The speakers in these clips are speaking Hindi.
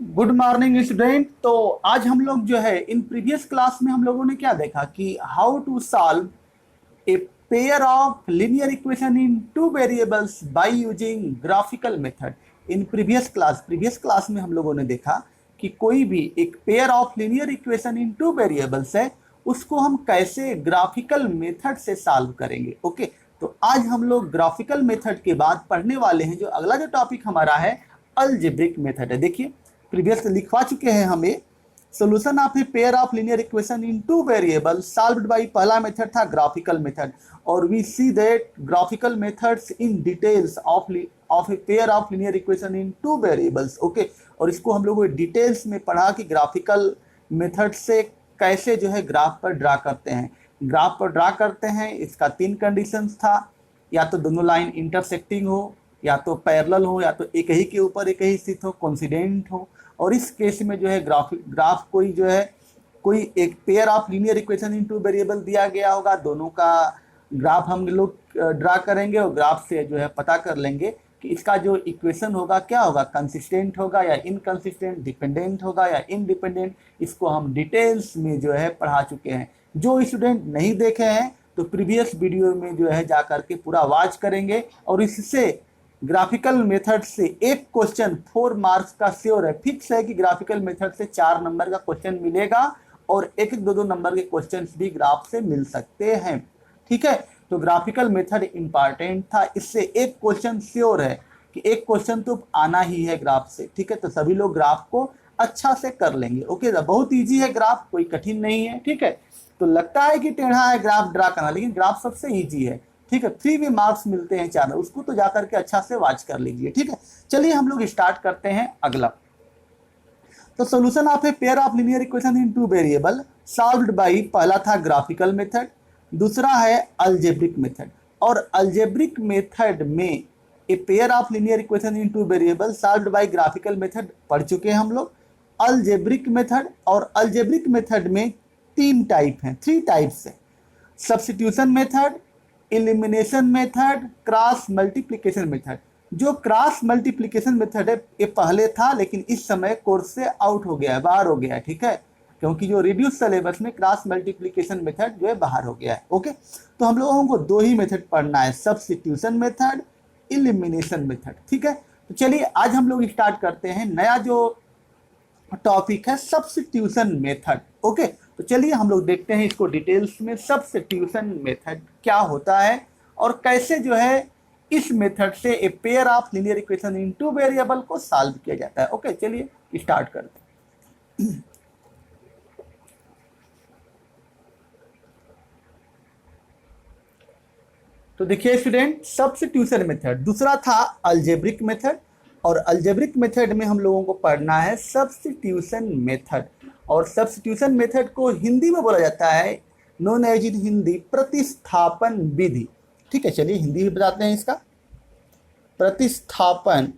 Good morning student. तो आज हम लोग जो है इन प्रीवियस क्लास में हम लोगों ने क्या देखा कि how to solve a pair of linear equation in two variables by using graphical method. In previous class में हम लोगों ने देखा कि कोई भी एक pair of linear equation in two variables है, उसको हम कैसे ग्राफिकल मेथड से सॉल्व करेंगे। ओके, तो आज हम लोग ग्राफिकल मेथड के बाद पढ़ने वाले हैं जो अगला जो टॉपिक हमारा है अलजेब्रिक मेथड है। देखिए प्रीवियस लिखवा चुके हैं हमें solution of a pair of linear equation in two variable solved by पहला मेथड था ग्राफिकल मेथड, और we see that graphical methods in details of a pair of linear equation in two variables. Okay, और इसको हम लोगों ने डिटेल्स में पढ़ा कि ग्राफिकल मेथड से कैसे जो है ग्राफ पर ड्रा करते हैं। ग्राफ पर ड्रा करते हैं इसका 3 कंडीशंस था, या तो दोनों लाइन इंटरसेक्टिंग हो, या तो पैरेलल हो, या तो एक ही के ऊपर एक ही स्थित हो, कोइंसिडेंट हो। और इस केस में जो है ग्राफ कोई एक pair of linear equation in two variable दिया गया होगा, दोनों का ग्राफ हम लोग ड्रा करेंगे और ग्राफ से जो है पता कर लेंगे कि इसका जो इक्वेशन होगा क्या होगा, कंसिस्टेंट होगा या इनकंसिस्टेंट, डिपेंडेंट होगा या इनडिपेंडेंट। इसको हम डिटेल्स में जो है पढ़ा चुके हैं। जो स्टूडेंट नहीं देखे हैं तो प्रीवियस वीडियो में जो है जा करके पूरा वॉच करेंगे, और इससे ग्राफिकल मेथड से एक क्वेश्चन 4 मार्क्स का श्योर है, फिक्स है कि ग्राफिकल मेथड से 4 नंबर का क्वेश्चन मिलेगा, और एक एक दो नंबर के क्वेश्चंस भी ग्राफ से मिल सकते हैं। ठीक है, तो ग्राफिकल मेथड इंपॉर्टेंट था, इससे एक क्वेश्चन श्योर है कि एक क्वेश्चन तो आना ही है ग्राफ से। ठीक है, तो सभी लोग ग्राफ को अच्छा से कर लेंगे। ओके, बहुत ईजी है ग्राफ, कोई कठिन नहीं है। ठीक है, तो लगता है कि टेढ़ा है ग्राफ ड्रा करना, लेकिन ग्राफ सबसे ईजी है। ठीक है, फ्री में मार्क्स मिलते हैं 4, उसको तो जाकर के अच्छा से वॉच कर लीजिए। ठीक है, चलिए हम लोग स्टार्ट करते हैं अगला। तो solution of a pair of linear equation in two variable solved by, पहला था ग्राफिकल मेथड, दूसरा है अलजेब्रिक मेथड। और अलजेब्रिक मेथड में a pair of linear equation in two variable solved by graphical method पढ़ चुके हैं हम लोग। अलजेब्रिक मेथड, और अलजेब्रिक मेथड में 3 टाइप हैं, 3 टाइप्स हैं, substitution method, elimination method, cross multiplication method. जो क्रॉस मल्टीप्लिकेशन मेथड है ये पहले था, लेकिन इस समय कोर्स से आउट हो गया है, बाहर हो गया है। ठीक है, क्योंकि जो रिड्यूस सिलेबस में क्रॉस मल्टीप्लिकेशन मेथड जो है बाहर हो गया है। ओके, तो हम लोगों को 2 ही मेथड पढ़ना है, सब्स्टिट्यूशन मेथड, एलिमिनेशन मेथड। ठीक है, तो चलिए आज हम लोग स्टार्ट करते हैं नया जो टॉपिक है सब्स्टिट्यूशन मेथड। ओके, तो चलिए हम लोग देखते हैं इसको डिटेल्स में, सब्स्टिट्यूशन मेथड क्या होता है और कैसे जो है इस मेथड से ए pair of linear equation in two variable को सॉल्व किया जाता है। ओके, चलिए स्टार्ट करते हैं। तो देखिए स्टूडेंट, सब्स्टिट्यूशन मेथड, दूसरा था अलजेब्रिक मेथड, और अलजेब्रिक मेथड में हम लोगों को पढ़ना है सब्स्टिट्यूशन मेथड। और सब्स्टिट्यूशन मेथड को हिंदी में बोला जाता है, नोन एज इन हिंदी, प्रतिस्थापन विधि। ठीक है, चलिए हिंदी में बताते हैं इसका, प्रतिस्थापन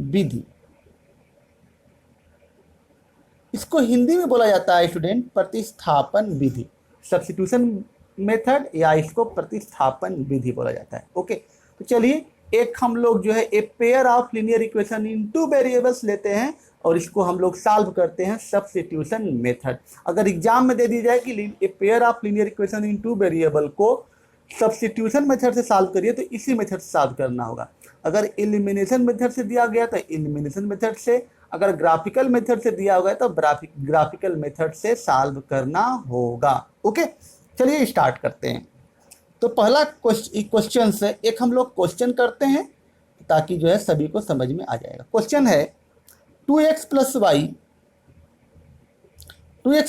विधि, इसको हिंदी में बोला जाता है स्टूडेंट प्रतिस्थापन विधि, सब्स्टिट्यूशन मेथड, या इसको प्रतिस्थापन विधि बोला जाता है। ओके, तो चलिए एक हम लोग जो है ए pair of linear equation in two variables लेते हैं और इसको हम लोग सॉल्व करते हैं सब्स्टिट्यूशन मेथड। अगर एग्जाम में दे दी जाए कि ए pair of linear equation in two variable को सब्स्टिट्यूशन मेथड से सॉल्व करिए, तो इसी मेथड से सॉल्व करना होगा। अगर एलिमिनेशन मेथड से दिया गया तो एलिमिनेशन मेथड से, अगर ग्राफिकल मेथड से दिया होगा तो ग्राफिकल मेथड से सॉल्व करना होगा। ओके, चलिए स्टार्ट करते हैं। तो पहला क्वेश्चन से एक हम लोग क्वेश्चन करते हैं ताकि जो है सभी को समझ में आ जाएगा। क्वेश्चन है 2x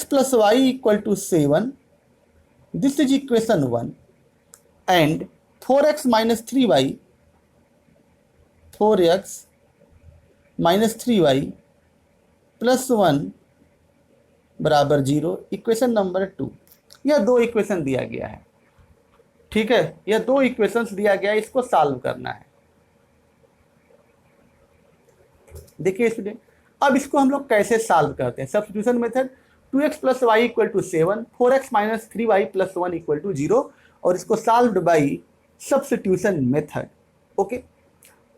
plus y equal to 7, this is equation 1, and 4x minus 3y plus 1 बराबर 0, इक्वेशन नंबर 2। यह 2 इक्वेशन दिया गया है। ठीक है, यह 2 इक्वेशंस दिया गया है, इसको सॉल्व करना है। देखिए स्टूडेंट, अब इसको हम लोग कैसे सॉल्व करते हैं। Substitution method, 2x plus y equal to 7, 4x minus 3y plus 1 equal to 0, और इसको solved by substitution method. Okay,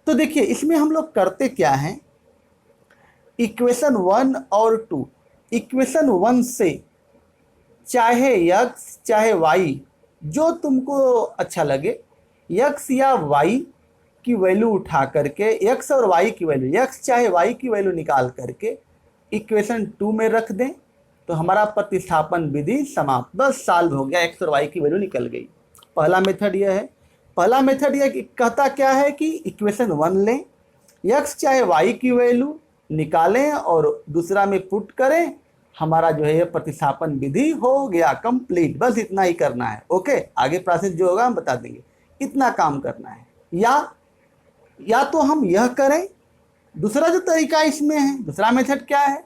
तो देखिए इसमें हम लोग करते क्या हैं, इक्वेशन 1 और 2, इक्वेशन 1 से चाहे x चाहे y जो तुमको अच्छा लगे, x या y की वैल्यू उठा करके, x और y की वैल्यू, x चाहे y की वैल्यू निकाल करके इक्वेशन 2 में रख दें तो हमारा प्रतिस्थापन विधि समाप्त, बस सॉल्व हो गया, x और y की वैल्यू निकल गई। पहला मेथड यह है। पहला मेथड यह कहता क्या है कि इक्वेशन 1 लें, x चाहे y की वैल्यू निकालें और दूसरा में पुट करें, हमारा जो है ये प्रतिस्थापन विधि हो गया कंप्लीट। बस इतना ही करना है। ओके, आगे प्रोसेस जो होगा हम बता देंगे, इतना काम करना है। या तो हम यह करें, दूसरा जो तरीका इसमें है, दूसरा मेथड क्या है,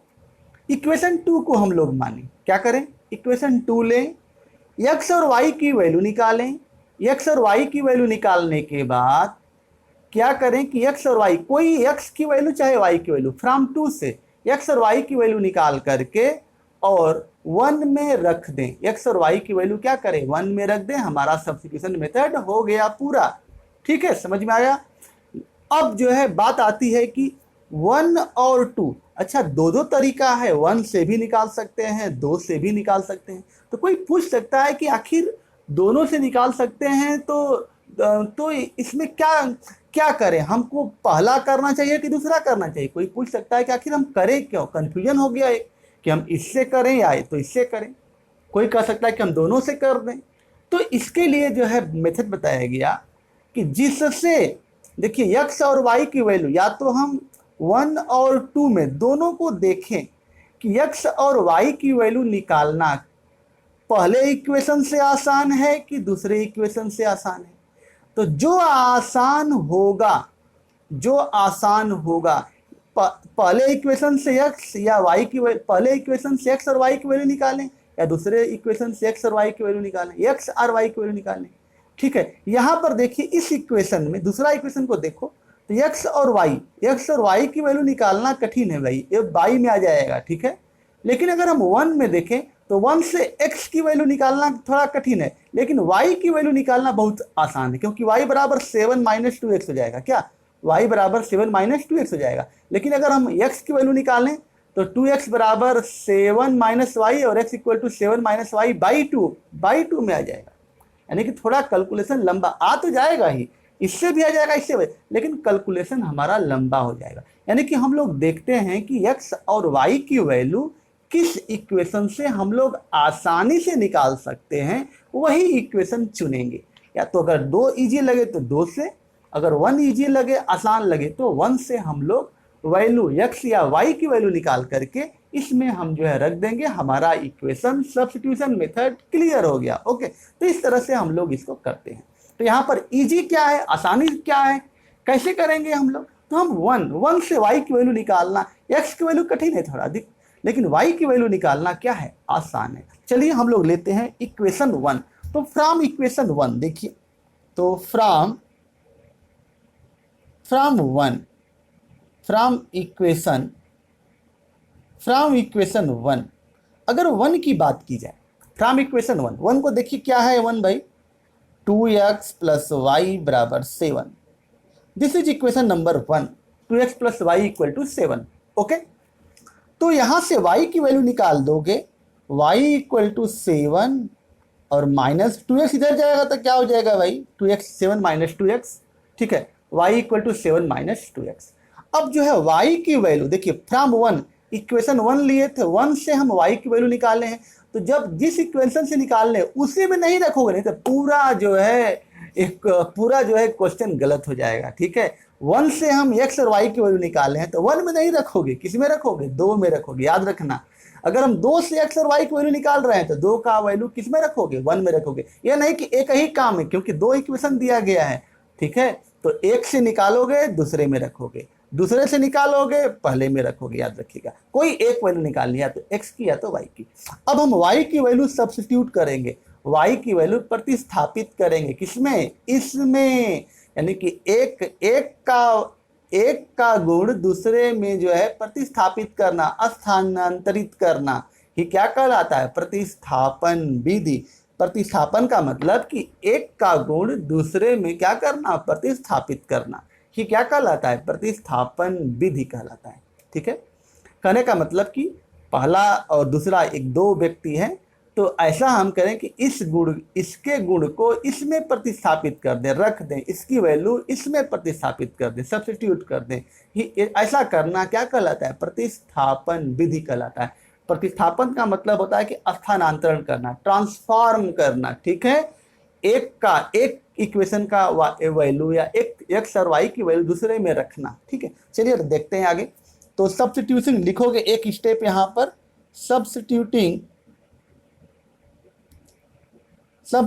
इक्वेशन 2 को हम लोग माने, क्या करें, इक्वेशन 2 लें, x और y की वैल्यू निकालें, x और y की वैल्यू निकालने के बाद क्या करें कि x और y, कोई x की वैल्यू चाहे y की वैल्यू, फ्रॉम 2 से x और y की वैल्यू निकाल करके और 1 में रख दें। x और y की वैल्यू क्या करें, 1 में रख दें, हमारा सब्स्टिट्यूशन मेथड हो गया पूरा। ठीक है, समझ में आया। अब जो है बात आती है कि 1 और 2, अच्छा दो तरीका है, 1 से भी निकाल सकते हैं, 2 से भी निकाल सकते हैं। तो कोई पूछ सकता है कि आखिर दोनों से निकाल सकते हैं तो इसमें क्या करें, हमको पहला करना चाहिए कि दूसरा करना चाहिए। कोई पूछ सकता है कि आखिर हम करें क्यों, कंफ्यूजन हो गया एक कि हम इससे करें या तो इससे करें। कोई कह सकता है कि हम दोनों से कर दें। तो इसके लिए जो है मेथड बताया गया कि जिससे देखिए x और y की वैल्यू, या तो हम 1 और 2 में दोनों को देखें कि x और y की वैल्यू निकालना पहले इक्वेशन से आसान है कि दूसरे इक्वेशन से आसान है। तो जो आसान होगा पहले इक्वेशन से x या y की वैल्यू, पहले इक्वेशन से x और y की वैल्यू निकालें या दूसरे इक्वेशन से x और y की वैल्यू निकालें, x और y की वैल्यू निकालें। ठीक है, यहां पर देखिए इस इक्वेशन में, दूसरा इक्वेशन को देखो तो x और y की वैल्यू निकालना कठिन है भाई, ये y में आ जाएगा। ठीक है, लेकिन अगर हम 1 में देखें तो 1 से x की वैल्यू निकालना थोड़ा कठिन है, लेकिन y की वैल्यू निकालना बहुत आसान है, क्योंकि y बराबर 7 - 2x हो जाएगा। क्या, y बराबर 7 - 2x हो जाएगा। लेकिन अगर हम x की वैल्यू निकालें तो 2x बराबर 7 - y और x equal to 7 - y by 2 में आ जाएगा। यानी कि थोड़ा कैलकुलेशन लंबा आ तो जाएगा ही, इससे भी आ जाएगा, इससे, लेकिन कैलकुलेशन हमारा लंबा हो जाएगा। यानी कि हम लोग देखते हैं कि x और y की वैल्यू किस इक्वेशन से हम लोग आसानी से निकाल सकते हैं, वही इक्वेशन चुनेंगे। या तो अगर 2 इजी लगे तो 2 से, अगर 1 इजी लगे, आसान लगे तो 1 से हम लोग वैल्यू x या y की वैल्यू निकाल करके इसमें हम जो है रख देंगे, हमारा इक्वेशन सब्स्टिट्यूशन मेथड क्लियर हो गया। ओके, तो इस तरह से हम लोग इसको करते हैं। तो यहाँ पर इजी क्या है, आसानी क्या है, कैसे करेंगे हम लोग, तो हम 1 से y की वैल्यू निकालना, x की वैल्यू कठिन है थोड़ा, लेकिन y की वैल्यू निकालना क्या है, आसान है। चलिए हम लोग लेते हैं इक्वेशन 1। तो फ्रॉम इक्वेशन 1 देखिए, तो फ्रॉम इक्वेशन 1, अगर 1 की बात की जाए, फ्रॉम इक्वेशन 1 को देखिए क्या है 1 भाई, 2x + y बराबर 7। This is equation number 1, 2x + y = 7। Okay, तो यहां से y की वैल्यू निकाल दोगे, y = 7 और -2x इधर जाएगा तो क्या हो जाएगा भाई, 2x, 7 - 2x। ठीक है, y = 7 - 2x। अब जो है y की वैल्यू देखिए, फ्रॉम 1, इक्वेशन 1 लिए थे, 1 से हम y की वैल्यू निकाले हैं, तो जब जिस इक्वेशन से निकाल ले उसी में नहीं रखोगे, नहीं तो पूरा जो है क्वेश्चन गलत हो जाएगा। ठीक है, 1 से हम x और y की वैल्यू निकाले हैं तो 1 में नहीं रखोगे, किस में रखोगे, 2 में रखोगे। याद रखना, अगर हम 2 से x और y की वैल्यू निकाल रहे हैं तो 2 का वैल्यू किस में रखोगे, 1 में रखोगे। यह नहीं कि एक ही काम है, क्योंकि 2 इक्वेशन दिया गया है। ठीक है, तो एक से निकालोगे दूसरे में रखोगे, दूसरे से निकालोगे पहले में रखोगे। याद रखिएगा, कोई एक वैल्यू निकालनी, या तो x की या तो y की। अब हम y की वैल्यू सब्स्टिट्यूट करेंगे, y की वैल्यू प्रतिस्थापित करेंगे, किसमें, इसमें। यानी कि एक का गुण दूसरे में जो है प्रतिस्थापित करना, स्थानांतरित करना, ये क्या कहलाता है, प्रतिस्थापन विधि। प्रतिस्थापन का मतलब कि एक का गुण दूसरे में क्या करना, प्रतिस्थापित करना। ये क्या कहलाता है? प्रतिस्थापन विधि कहलाता है। ठीक है, कहने का मतलब कि पहला और दूसरा एक दो व्यक्ति हैं, तो ऐसा हम करें कि इसके गुण को इसमें प्रतिस्थापित कर दें, रख दें, इसकी वैल्यू इसमें प्रतिस्थापित कर दें, सब्स्टिट्यूट कर दें। ऐसा करना क्या कहलाता है? प्रतिस्थापन विधि कहलाता है। प्रतिस्थापन का मतलब होता है कि स्थानांतरण करना, ट्रांसफॉर्म करना। ठीक है, एक इक्वेशन का वैल्यू या एक एक्स और वाई की वैल्यू दूसरे में रखना। ठीक है, चलिए देखते हैं आगे। तो सब्स्टिट्यूशन लिखोगे, एक स्टेप यहां पर substituting the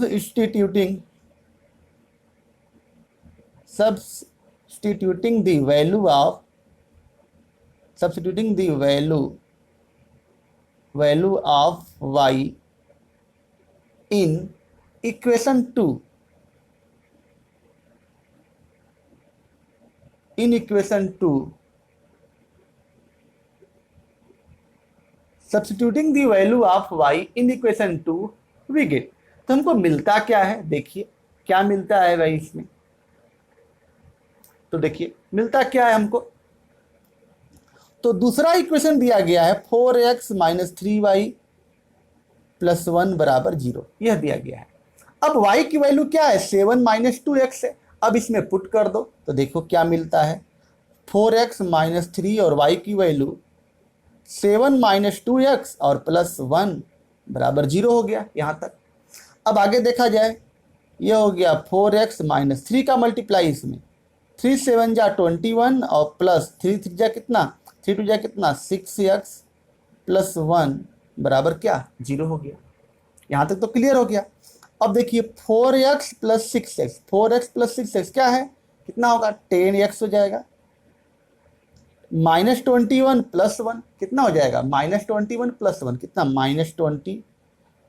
value of y in equation 2 substituting the value of y in equation 2 we get. तो हमको मिलता क्या है? देखिए क्या मिलता है भाई इसमें। तो देखिए मिलता क्या है हमको। तो दूसरा इक्वेशन दिया गया है 4x - 3y + 1 = 0, यह दिया गया है। अब y की वैल्यू क्या है? 7 - 2x है। अब इसमें पुट कर दो तो देखो क्या मिलता है। 4x - 3 और y की वैल्यू 7 - 2x और +1 = 0 हो गया यहाँ तक। अब आगे देखा जाए, यह हो गया 4x - 3 का मल्टीप्लाई इसमें, 3 × 7 = 21 और प्लस 3 × 3 = कितना, 3 × 2 = कितना, 6x + 1 बराबर क्या, 0 हो गया। यहाँ तक तो क्लियर हो गया। अब देखिए 4x + 6x, 4x + 6x क्या है, कितना होगा, 10x हो जाएगा। -21 + 1 कितना हो जाएगा, -21 + 1 कितना, -20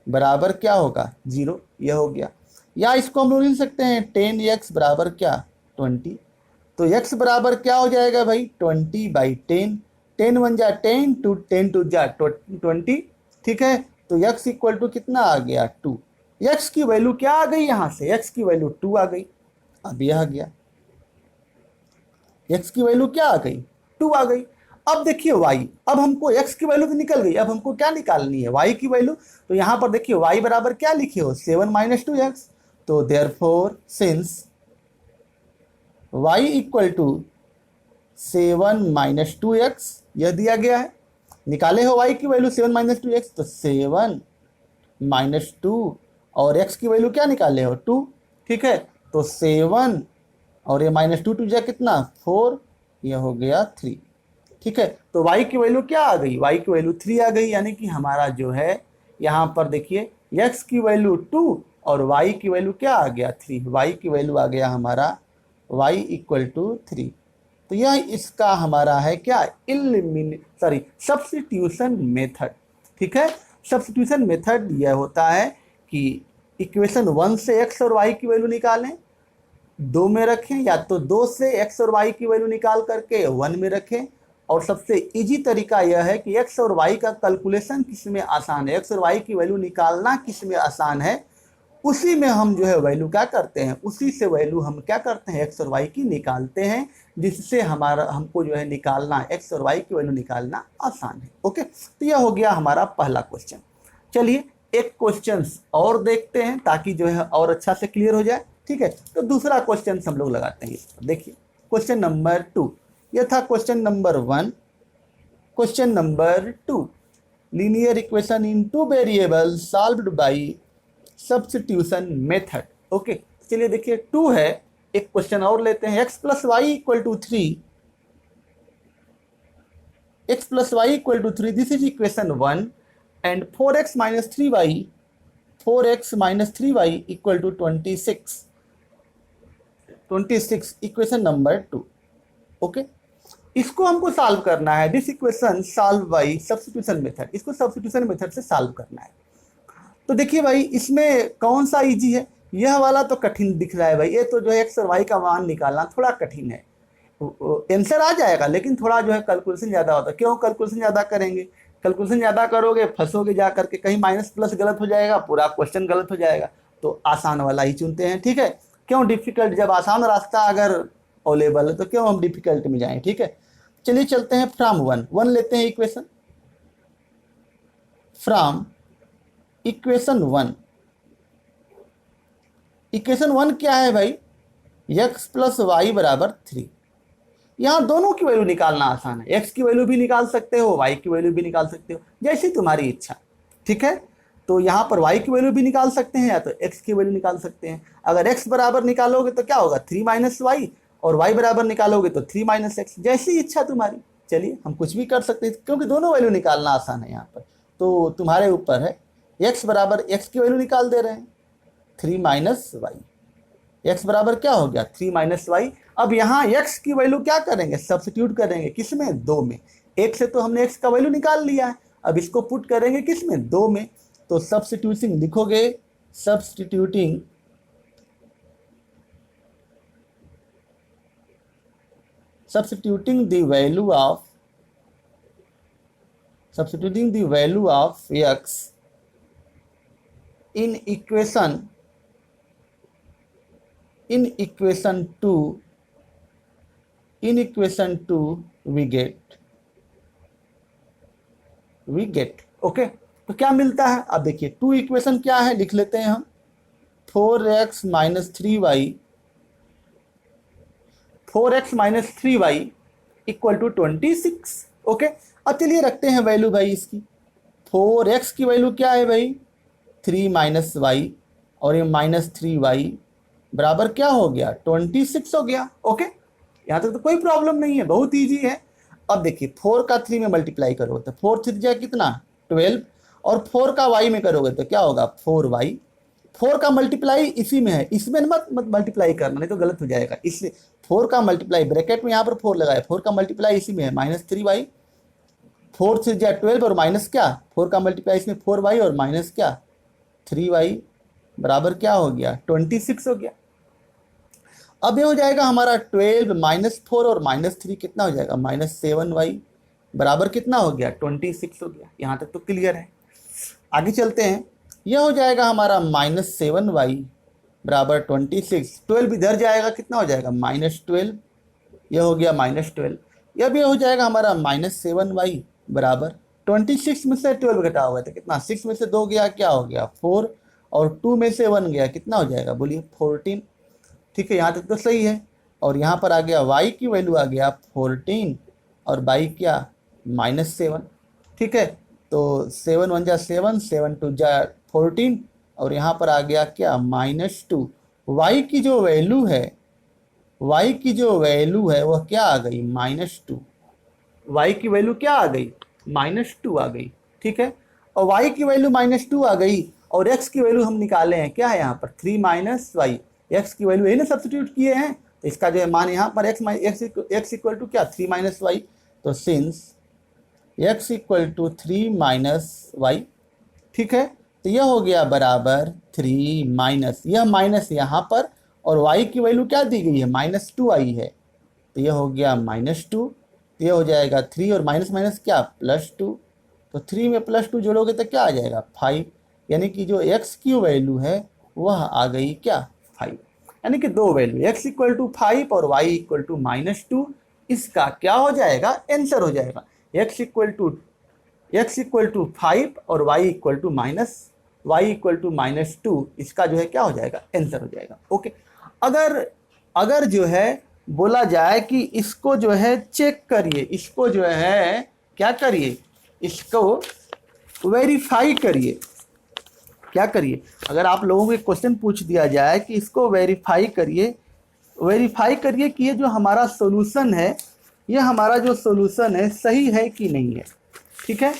बराबर क्या होगा, 0। यह हो गया। या इसको हम लोग लिख सकते हैं 10x बराबर क्या, 20। तो x बराबर क्या हो जाएगा भाई, 20/10। 10 × 1 = 10, 10 × 2 = 20। ठीक है, तो x = कितना आ गया, 2। x की वैल्यू क्या आ गई, यहाँ से x की वैल्यू 2 आ गई। अब यह आ गया, x की वैल्यू क्या आ गई, 2 आ गई। अब देखिए y, अब हमको x की वैल्यू तो निकल गई, अब हमको क्या निकालनी है, y की वैल्यू। तो यहाँ पर देखिए y बराबर क्या लिखे हो, 7 - 2x। तो देयरफॉर सिंस y = 7 - 2x, यह दिया गया है। निकाले हो y की वैल्यू 7 - 2x, तो 7 - 2 और x की वैल्यू क्या निकाले हो, 2। ठीक है, तो 7 और ये -2 2 जा कितना, 4, यह हो गया 3। ठीक है, तो y की वैल्यू क्या आ गई, y की वैल्यू 3 आ गई। यानी कि हमारा जो है यहाँ पर देखिए x की वैल्यू 2 और y की वैल्यू क्या आ गया, 3। y की वैल्यू आ गया हमारा y = 3। तो यह इसका हमारा है क्या, सब्स्टिट्यूशन मेथड। ठीक है, सब्स्टिट्यूशन मेथड यह होता है कि इक्वेशन 1 से x और y की वैल्यू निकालें, 2 में रखें, या तो 2 से x और y की वैल्यू निकाल करके 1 में रखें। और सबसे इजी तरीका यह है कि x और y का कैलकुलेशन किस में आसान है, x और y की वैल्यू निकालना किस में आसान है, उसी में हम जो है वैल्यू क्या करते हैं, उसी से वैल्यू हम क्या करते हैं, x और y की निकालते हैं, जिससे हमको जो है निकालना, x और y की वैल्यू निकालना आसान है। ओके, तो यह हो गया हमारा पहला क्वेश्चन। चलिए एक क्वेश्चन और देखते हैं ताकि जो है और अच्छा से क्लियर हो जाए। ठीक है, तो दूसरा क्वेश्चन हम लोग लगाते हैं। देखिए क्वेश्चन नंबर 2, यह था question number 1। Question number 2, linear equation in 2 variable solved by substitution method. Okay, चलिए देखिए 2 है, एक क्वेश्चन और लेते हैं। x + y = 3, x + y = 3, this is equation 1। And 4x - 3y = 26 equation number 2। Okay, इसको हमको सॉल्व करना है। This equation solve by substitution method, इसको सब्स्टिट्यूशन मेथड से सॉल्व करना है। तो देखिए भाई इसमें कौन सा इजी है, यह वाला तो कठिन दिख रहा है भाई। ये तो जो है x और y का मान निकालना थोड़ा कठिन है। आंसर आ जाएगा लेकिन थोड़ा जो है कैलकुलेशन ज़्यादा होता है। क्यों कैलकुलेशन ज़्यादा करेंगे, कैलकुलेशन ज़्यादा करोगे फंसोगे जा करके, कहीं माइनस प्लस गलत हो जाएगा, पूरा क्वेश्चन गलत हो जाएगा। तो आसान वाला ही चुनते हैं। ठीक है, क्यों डिफिकल्ट, जब आसान रास्ता अगर अवेलेबल है, तो क्यों हम डिफिकल्ट में जाएं। ठीक है, चलिए चलते हैं फ्रॉम वन लेते हैं इक्वेशन। फ्रॉम इक्वेशन वन क्या है भाई, x प्लस वाई बराबर 3। यहाँ दोनों की वैल्यू निकालना आसान है, x की वैल्यू भी निकाल सकते हो, y की वैल्यू भी निकाल सकते हो, जैसी तुम्हारी इच्छा। ठीक है, तो यहाँ पर y की वैल्यू भी निकाल सकते हैं या तो x की वैल्यू निकाल सकते हैं। अगर x बराबर निकालोगे तो क्या होगा 3 माइनस वाई, और y बराबर निकालोगे तो 3 माइनस एक्स, जैसी इच्छा तुम्हारी। चलिए हम कुछ भी कर सकते हैं क्योंकि दोनों वैल्यू निकालना आसान है यहाँ पर, तो तुम्हारे ऊपर है। x बराबर x की वैल्यू निकाल दे रहे हैं 3 माइनस वाई, x बराबर क्या हो गया 3 माइनस वाई। अब यहाँ x की वैल्यू क्या करेंगे, सब्स्टिट्यूट करेंगे, किसमें 2 में। 1 से तो हमने x का वैल्यू निकाल लिया है, अब इसको पुट करेंगे किसमें 2 में, तो सब्स्टिट्यूटिंग लिखोगे, substituting the value of x in equation 2 we get okay. तो क्या मिलता है, अब देखिए 2 इक्वेशन क्या है, लिख लेते हैं हम 4x minus 3y equal to 26। Okay, अब चलिए रखते हैं वैल्यू भाई इसकी। 4x की वैल्यू क्या है भाई 3 माइनस वाई, और ये माइनस 3y बराबर क्या हो गया 26 हो गया। ओके, यहाँ तक तो कोई प्रॉब्लम नहीं है, बहुत ईजी है। अब देखिए 4 का 3 में मल्टीप्लाई करोगे तो 4 3 जा कितना 12, और 4 का y में करोगे तो क्या होगा 4y। 4 का मल्टीप्लाई इसी में है, इसमें मत मल्टीप्लाई करना नहीं तो गलत हो जाएगा, इसलिए 4 का मल्टीप्लाई ब्रैकेट में यहाँ पर 4 लगाए, 4 का मल्टीप्लाई इसी में है माइनस 3y, 4 3 जा 12 और माइनस क्या 4 का मल्टीप्लाई इसमें 4y और माइनस क्या 3y बराबर क्या हो गया 26 हो गया। अब ये हो जाएगा हमारा 12 माइनस 4 और माइनस 3 कितना हो जाएगा माइनस 7y बराबर कितना हो गया 26 हो गया। यहाँ तक तो क्लियर है, आगे चलते हैं। यह हो जाएगा हमारा माइनस 7y बराबर 26, 12 इधर जाएगा कितना हो जाएगा माइनस 12, यह हो गया माइनस 12। यह भी हो जाएगा हमारा माइनस 7y बराबर 26 में से 12 घटा हुआ तो कितना 6 में से 2 गया क्या हो गया 4, और 2 में से 1 गया कितना हो जाएगा बोलिए 14। ठीक है, यहाँ तक तो सही है। और यहाँ पर आ गया y की वैल्यू आ गया 14 और y क्या माइनस 7। ठीक है, तो 7 1 जा 7, 7 2 जा 14, और यहाँ पर आ गया क्या माइनस 2। y की जो वैल्यू है वह क्या आ गई माइनस 2, y की वैल्यू क्या आ गई माइनस 2 आ गई। ठीक है, और y की वैल्यू माइनस 2 आ गई, और x की वैल्यू हम निकाले हैं क्या है यहाँ पर 3 माइनस वाई, x की वैल्यू यही ना सब्स्टिट्यूट किए हैं, तो इसका जो है मान यहाँ पर x इक्वल टू क्या 3 माइनस वाई, तो since x equal to 3 minus y. ठीक है, तो यह हो गया बराबर 3 माइनस, यह माइनस यहाँ पर, और y की वैल्यू क्या दी गई है माइनस 2 आई है, तो यह हो गया माइनस 2, तो यह हो जाएगा 3 और माइनस माइनस क्या प्लस 2, तो 3 में प्लस 2 जोड़ोगे तो क्या आ जाएगा 5, यानी कि जो x की वैल्यू है वह आ गई क्या 5, यानी कि दो वैल्यू x इक्वल टू 5 और y इक्वल टू माइनस 2, इसका क्या हो जाएगा आंसर हो जाएगा x इक्वल टू 5 और y इक्वल टू माइनस 2, इसका जो है क्या हो जाएगा आंसर हो जाएगा। ओके, अगर जो है बोला जाए कि इसको जो है चेक करिए, इसको जो है क्या करिए, इसको वेरीफाई करिए, क्या करिए, अगर आप लोगों को क्वेश्चन पूछ दिया जाए कि इसको वेरीफाई करिए कि ये जो हमारा सॉल्यूशन है, ये हमारा जो सॉल्यूशन है सही है कि नहीं है। ठीक है,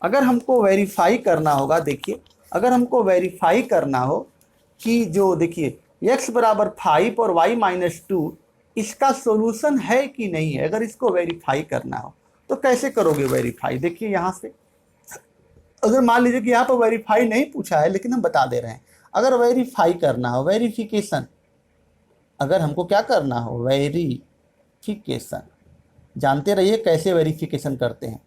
अगर हमको वेरीफाई करना होगा, देखिए अगर हमको वेरीफाई करना हो कि जो देखिए x बराबर 5 और y माइनस 2 इसका सॉल्यूशन है कि नहीं है, अगर इसको वेरीफाई करना हो तो कैसे करोगे वेरीफाई। देखिए यहाँ से अगर मान लीजिए कि यहाँ पर वेरीफाई नहीं पूछा है लेकिन हम बता दे रहे हैं, अगर वेरीफाई करना हो, वेरिफिकेशन, अगर हमको क्या करना हो वेरिफिकेशन, जानते रहिए कैसे वेरिफिकेशन करते हैं।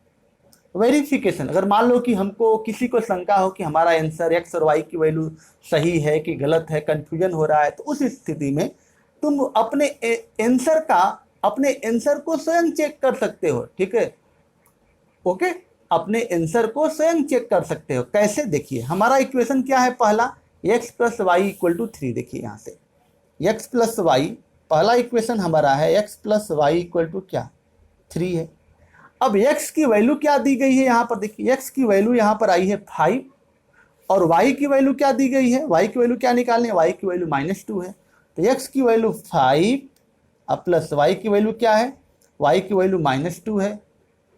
वेरिफिकेशन, अगर मान लो कि हमको किसी को शंका हो कि हमारा आंसर x और y की वैल्यू सही है कि गलत है, कंफ्यूजन हो रहा है, तो उस स्थिति में तुम अपने आंसर को स्वयं चेक कर सकते हो, ठीक है। ओके, अपने आंसर को स्वयं चेक कर सकते हो। कैसे? देखिए हमारा इक्वेशन क्या है, पहला x plus y equal to 3। देखिए यहाँ से x प्लस वाई, पहला इक्वेशन हमारा है x plus y equal to क्या, 3 है। अब x की वैल्यू क्या दी गई है यहाँ पर, देखिए x की वैल्यू यहाँ पर आई है 5 और y की वैल्यू क्या दी गई है, y की वैल्यू क्या निकालनी है, y की वैल्यू -2 है। तो x की वैल्यू 5 अब प्लस y की वैल्यू क्या है, y की वैल्यू -2 है।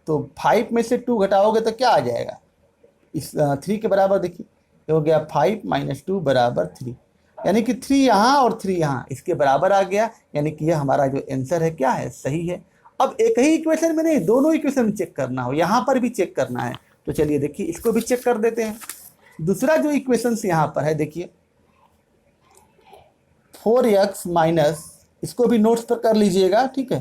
तो 5 में से 2 घटाओगे तो क्या आ जाएगा, इस 3 के बराबर। देखिए ये हो गया 5 - 2 बराबर 3, यानी कि 3 यहाँ और 3 यहाँ इसके बराबर आ गया, यानी कि यह हमारा जो आंसर है क्या है, सही है। अब एक ही इक्वेशन में नहीं, दोनों इक्वेशन में चेक करना हो, यहाँ पर भी चेक करना है। तो चलिए देखिए इसको भी चेक कर देते हैं। दूसरा जो इक्वेशन यहाँ पर है, देखिए 4x माइनस, इसको भी नोट्स पर कर लीजिएगा, ठीक है,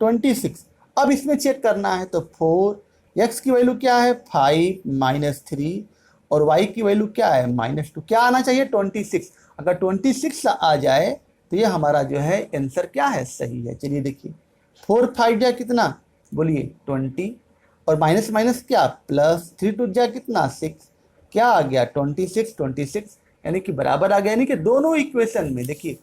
26। अब इसमें चेक करना है तो 4x की वैल्यू क्या है 5 - 3 और y की वैल्यू क्या है -2, क्या आना चाहिए 26। अगर 26 आ जाए तो ये हमारा जो है आंसर क्या है, सही है। चलिए देखिए 4 5 जा कितना, बोलिए 20 और माइनस माइनस क्या प्लस, 3 2 जा कितना 6, क्या आ गया 26, यानी कि बराबर आ गया। यानी कि दोनों इक्वेशन में देखिए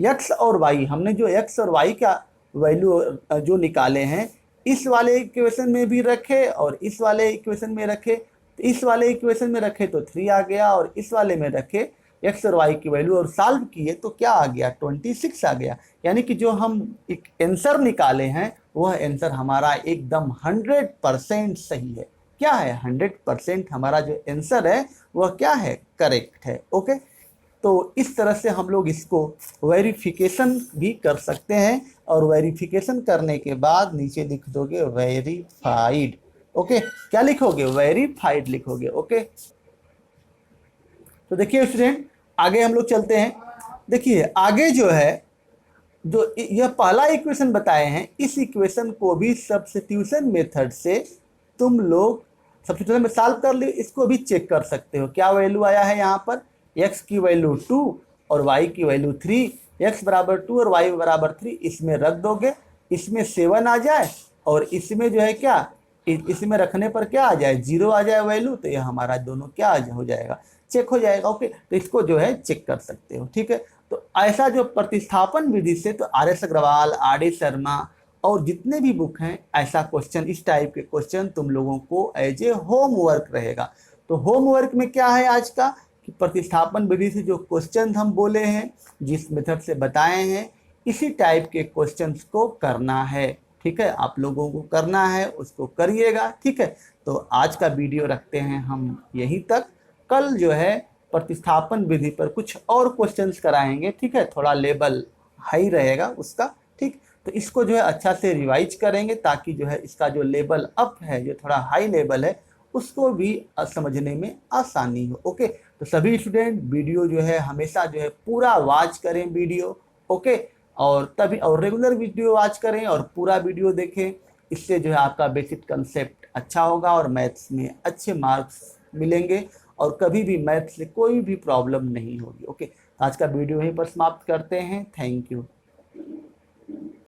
x और y, हमने जो x और y का वैल्यू जो निकाले हैं इस वाले इक्वेशन में भी रखे और इस वाले इक्वेशन में रखे। तो इस वाले इक्वेशन में रखे तो 3 आ गया और इस वाले में रखे x और y की वैल्यू और सॉल्व किए तो क्या आ गया 26 आ गया। यानी कि जो हम एक आंसर निकाले हैं वह आंसर हमारा एकदम 100% सही है। क्या है 100% हमारा जो आंसर है वह क्या है, करेक्ट है। ओके, तो इस तरह से हम लोग इसको वेरिफिकेशन भी कर सकते हैं और वेरिफिकेशन करने के बाद नीचे लिख दोगे वेरीफाइड। ओके, क्या लिखोगे, वेरीफाइड लिखोगे। ओके, तो देखिए स्टूडेंट आगे हम लोग चलते हैं। देखिए आगे जो है, जो यह पहला इक्वेशन बताए हैं इस इक्वेशन को भी सब्स्टिट्यूशन मेथड से तुम लोग सब्स्टिट्यूशन में सॉल्व कर लो, इसको भी चेक कर सकते हो। क्या वैल्यू आया है यहाँ पर, x की वैल्यू 2 और y की वैल्यू 3, x बराबर 2 और y बराबर 3, इसमें रख दोगे, इसमें 7 आ जाए और इसमें जो है क्या, इसमें रखने पर क्या आ जाए 0 आ जाए वैल्यू, तो यह हमारा दोनों क्या हो जाएगा, चेक हो जाएगा। ओके, तो इसको जो है चेक कर सकते हो। ठीक है, तो ऐसा जो प्रतिस्थापन विधि से तो RS अग्रवाल, RD शर्मा और जितने भी बुक हैं ऐसा क्वेश्चन, इस टाइप के क्वेश्चन तुम लोगों को एज ए होमवर्क रहेगा। तो होमवर्क में क्या है आज का, कि प्रतिस्थापन विधि से जो क्वेश्चन हम बोले हैं, जिस मेथड से बताए हैं, इसी टाइप के क्वेश्चंस को करना है। ठीक है, आप लोगों को करना है, उसको करिएगा। ठीक है, तो आज का वीडियो रखते हैं हम यहीं तक। कल जो है प्रतिस्थापन विधि पर कुछ और क्वेश्चंस कराएंगे। ठीक है, थोड़ा लेवल हाई रहेगा उसका। ठीक, तो इसको जो है अच्छा से रिवाइज करेंगे ताकि जो है इसका जो लेवल अप है, जो थोड़ा हाई लेवल है, उसको भी समझने में आसानी हो। ओके, तो सभी स्टूडेंट वीडियो जो है हमेशा जो है पूरा वॉच करें वीडियो। ओके, और तभी और रेगुलर वीडियो वॉच करें और पूरा वीडियो देखें। इससे जो है आपका बेसिक कंसेप्ट अच्छा होगा और मैथ्स में अच्छे मार्क्स मिलेंगे और कभी भी मैथ्स से कोई भी प्रॉब्लम नहीं होगी। ओके, आज का वीडियो यहीं पर समाप्त करते हैं। Thank you.